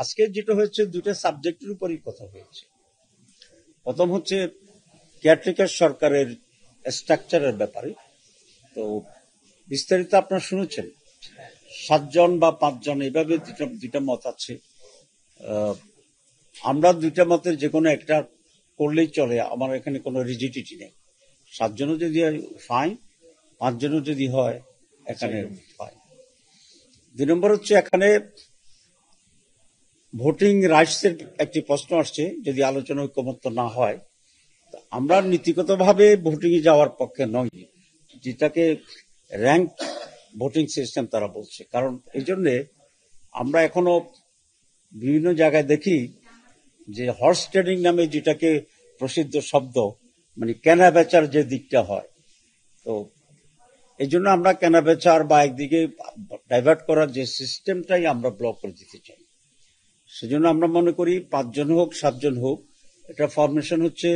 আজকে যেটা হয়েছে দুটো সাবজেক্টের উপরই কথা হয়েছে। প্রথম হচ্ছে কেয়ারটেকার সরকারের স্ট্রাকচারের ব্যাপারে। তো বিস্তারিত আপনারা শুনেছেন, 7 জন বা 5 জন এভাবে দুইটা মত আছে। আমরা দুইটা মতের যে কোনো একটা করলেই চলে, আমার এখানে কোনো রিজিডিটি নেই। 7 জনও যদি ফাইন, 5 জনও যদি হয় এখানে ফাইন। 2 নম্বর হচ্ছে এখানে ভোটিং রাইটস এর একটি প্রশ্ন আসছে, যদি আলোচনা ঐকমত্য না হয়। আমরা নীতিগতভাবে ভোটিং এ যাওয়ার পক্ষে নই, যেটাকে র্যাঙ্ক ভোটিং সিস্টেম তারা বলছে। কারণ এই জন্যে আমরা এখনো বিভিন্ন জায়গায় দেখি যে হর্স ট্রেডিং নামে যেটাকে প্রসিদ্ধ শব্দ, মানে কেনা বেচার যে দিকটা হয়, তো এই জন্য আমরা কেনা বেচার বা একদিকে ডাইভার্ট করার যে সিস্টেমটাই আমরা ব্লক করে দিতে চাই। সেজন্য আমরা মনে করি 5 জন হোক 7 জন হোক, এটা ফরমেশন হচ্ছে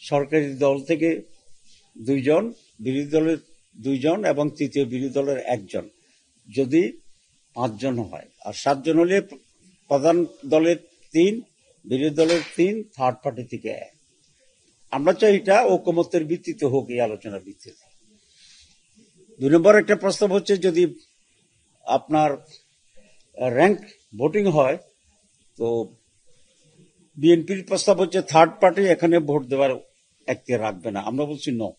সরকারি দল থেকে 2 জন, বিরোধী দলের 2 জন এবং তৃতীয় বিরোধী দলের 1 জন, যদি 5 জন হয়। আর 7 জন হলে প্রধান দলের 3, বিরোধী দলের 3, থার্ড পার্টি থেকে 1। আমরা চাই এটা ঐকমত্যের ভিত্তিতে হোক, এই আলোচনার ভিত্তিতে। 2 নম্বর একটা প্রস্তাব হচ্ছে, যদি আপনার র্যাঙ্ক ভোটিং হয়, তো বিএনপির প্রস্তাব হচ্ছে থার্ড পার্টি এখানে ভোট দেওয়ার এখতিয়ার রাখবে না। আমরা বলছি নো,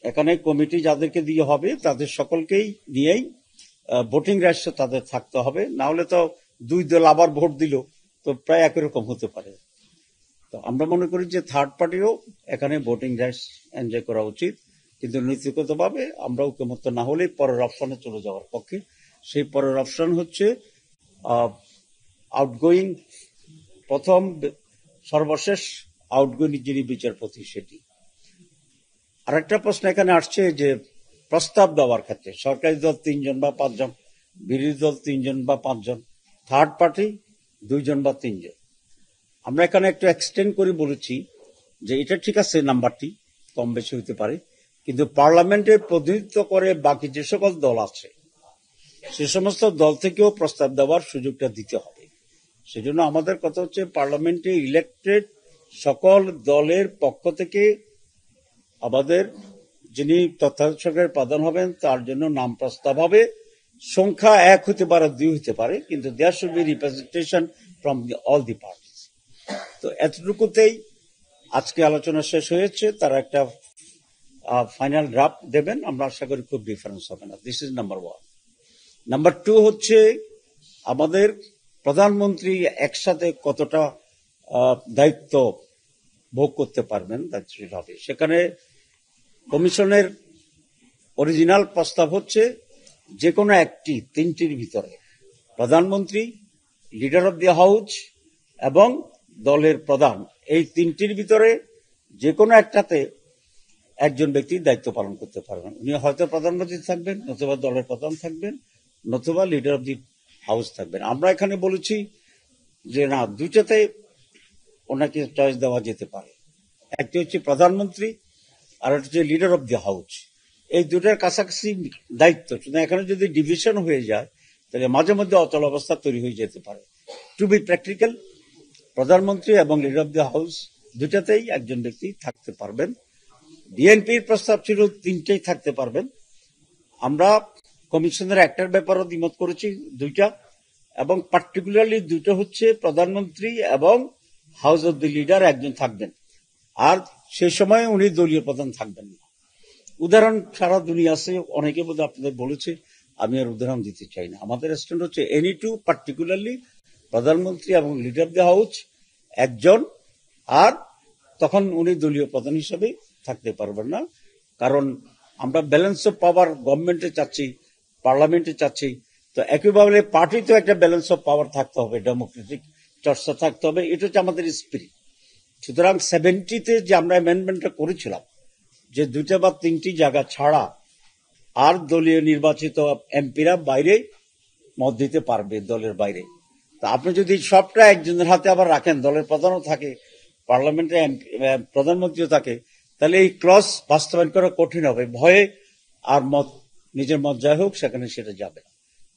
এখানে কমিটি যাদেরকে দিয়ে হবে তাদের সকলকেই নিয়েই ভোটিং রাইটস তাদের থাকতে হবে। না হলে তো 2 দল আবার ভোট দিল, তো প্রায় একই রকম হতে পারে। তো আমরা মনে করি যে থার্ড পার্টিও এখানে ভোটিং রাইটস এনজয় করা উচিত, কিন্তু নীতিগতভাবে আমরা ঐকমত্য না হলে পরের অপশনে চলে যাওয়ার পক্ষে। সেই পরের অপশন হচ্ছে আউটগোয়িং, প্রথম সর্বশেষ আউটগোয়িং যিনি বিচারপতি, সেটি। আরেকটা প্রশ্ন এখানে আসছে যে প্রস্তাব দেওয়ার ক্ষেত্রে সরকারি দল 3 জন বা 5 জন, বিরোধী দল 3 জন বা 5 জন, থার্ড পার্টি 2 জন বা 3 জন। আমরা এখানে একটু এক্সটেন্ড করে বলেছি যে এটা ঠিক আছে, নাম্বারটি কম বেশি হতে পারে, কিন্তু পার্লামেন্টে প্রতিনিধিত্ব করে বাকি যে সকল দল আছে সে সমস্ত দল থেকেও প্রস্তাব দেওয়ার সুযোগটা দিতে হবে। সেজন্য আমাদের কথা হচ্ছে পার্লামেন্টে ইলেক্টেড সকল দলের পক্ষ থেকে আমাদের যিনি তত্ত্বাবধায়ক সরকারের প্রধান হবেন তার জন্য নাম প্রস্তাব হবে। সংখ্যা 1 হতে পারে, 2 হতে পারে, কিন্তু there should be representation from all the parties. তো এতটুকুতেই আজকে আলোচনা শেষ হয়েছে। তারা একটা ফাইনাল ড্রাফট দেবেন, আমরা আশা করি খুব ডিফারেন্স হবে না। This is number 1। নাম্বার 2 হচ্ছে আমাদের প্রধানমন্ত্রী একসাথে কতটা দায়িত্ব ভোগ করতে পারবেন, হবে। সেখানে কমিশনের অরিজিনাল প্রস্তাব হচ্ছে যে কোনো একটি 3টির ভিতরে প্রধানমন্ত্রী, লিডার অব দি হাউস এবং দলের প্রধান, এই 3টির ভিতরে যে কোনো একটাতে একজন ব্যক্তি দায়িত্ব পালন করতে পারবেন। উনি হয়তো প্রধানমন্ত্রী থাকবেন, নতুবা দলের প্রধান থাকবেন, নতুবা লিডার অব দি হাউস থাকবেন। আমরা এখানে বলেছি যে না, দুইটাতে ওনাকে চয়েস দেওয়া যেতে পারে। একটি হচ্ছে প্রধানমন্ত্রী আর একটা হচ্ছে লিডার অব দি হাউস। এই দুটার কাছাকাছি দায়িত্ব। এখানে যদি ডিভিশন হয়ে যায় তাহলে মাঝে মধ্যে অচল অবস্থা তৈরি হয়ে যেতে পারে। টু বি প্র্যাকটিক্যাল, প্রধানমন্ত্রী এবং লিডার অব দি হাউস দুটাতেই একজন ব্যক্তি থাকতে পারবেন। বিএনপির প্রস্তাব ছিল 3টেই থাকতে পারবেন। আমরা কমিশনের একটার ব্যাপারে দ্বিমত করেছি, 2টা, এবং পার্টিকুলারলি 2টা হচ্ছে প্রধানমন্ত্রী এবং হাউস অব দি লিডার একজন থাকবেন, আর সেই সময় উনি দলীয় প্রধান থাকবেন না। উদাহরণ সারা দুনিয়া আছে, অনেকে বোধহয় আপনাদের বলেছে, আমি আর উদাহরণ দিতে চাই না। আমাদের স্ট্যান্ড হচ্ছে এনি টু, পার্টিকুলারলি প্রধানমন্ত্রী এবং লিডার অব দি হাউস একজন, আর তখন উনি দলীয় প্রধান হিসেবে থাকতে পারবেন না। কারণ আমরা ব্যালেন্স অফ পাওয়ার গভর্নমেন্টে চাচ্ছি, পার্লামেন্টে চাচ্ছি, তো একইভাবে পার্টিতেও একটা ব্যালেন্স অফ পাওয়ার থাকতে হবে, ডেমোক্রেটিক চর্চা থাকতে হবে। এটা হচ্ছে আমাদের স্পিরিট। সুতরাং 70তে যে আমরা অ্যামেন্ডমেন্টটা করেছিলাম যে 2টা বা 3টি জায়গা ছাড়া আর দলীয় নির্বাচিত এমপিরা বাইরে মত দিতে পারবে, দলের বাইরে। তা আপনি যদি সবটা একজনের হাতে আবার রাখেন, দলের প্রধানও থাকে, পার্লামেন্টে প্রধানমন্ত্রীও থাকে, তাহলে এই ক্লজ বাস্তবায়ন করা কঠিন হবে। ভয়ে আর মত, নিজের মত যাই হোক সেখানে সেটা যাবে না।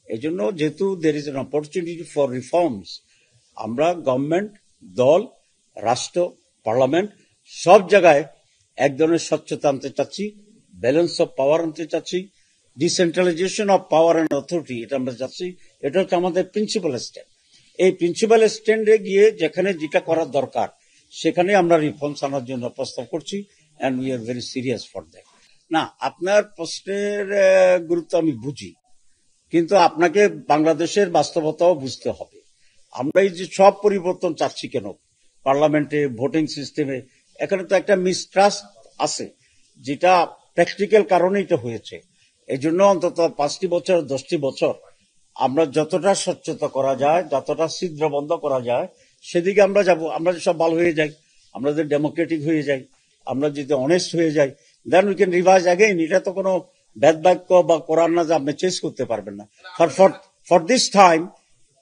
এই জন্য যেহেতু there is an opportunity for reforms, আমরা গভর্নমেন্ট, দল, রাষ্ট্র, পার্লামেন্ট সব জায়গায় এক ধরনের স্বচ্ছতা আনতে চাচ্ছি, ব্যালেন্স অফ পাওয়ার আনতে চাচ্ছি, decentralisation of power and authority, এটা আমরা চাচ্ছি। এটা হচ্ছে আমাদের প্রিন্সিপাল স্ট্যান্ড। এই প্রিন্সিপাল স্ট্যান্ডে গিয়ে যেখানে যেটা করার দরকার সেখানে আমরা রিফর্মস আনার জন্য প্রস্তাব করছি, and we are very serious for that. না, আপনার প্রশ্নের গুরুত্ব আমি বুঝি, কিন্তু আপনাকে বাংলাদেশের বাস্তবতাও বুঝতে হবে। আমরা এই যে সব পরিবর্তন চাচ্ছি কেন, পার্লামেন্টে, ভোটিং সিস্টেমে, এখানে তো একটা মিসট্রাস্ট আছে, যেটা প্র্যাকটিক্যাল কারণে এটা হয়েছে। এই জন্য অন্তত 5টি বছর 10টি বছর আমরা যতটা স্বচ্ছতা করা যায়, যতটা ছিদ্র বন্ধ করা যায় সেদিকে আমরা যাব। আমরা যদি সব ভালো হয়ে যাই, আমরা যদি ডেমোক্রেটিক হয়ে যাই, আমরা যদি অনেস্ট হয়ে যাই, then we can revise again. এটা তো কোনো বেদ বাক্য বা কোরআন না যে আপনি চেঞ্জ করতে পারবেন না। ফর দিস টাইম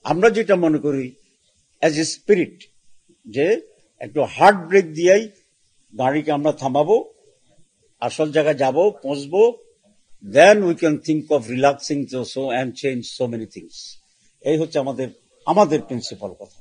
আমরা যেটা মনে করি অ্যাজ এ স্পিরিট, যে একটু হার্ট ব্রেক দিয়েই গাড়িকে আমরা থামাবো, আসল জায়গায় যাব, পৌঁছবো, then we can think of relaxing so and change so many things. এই হচ্ছে আমাদের প্রিন্সিপাল কথা।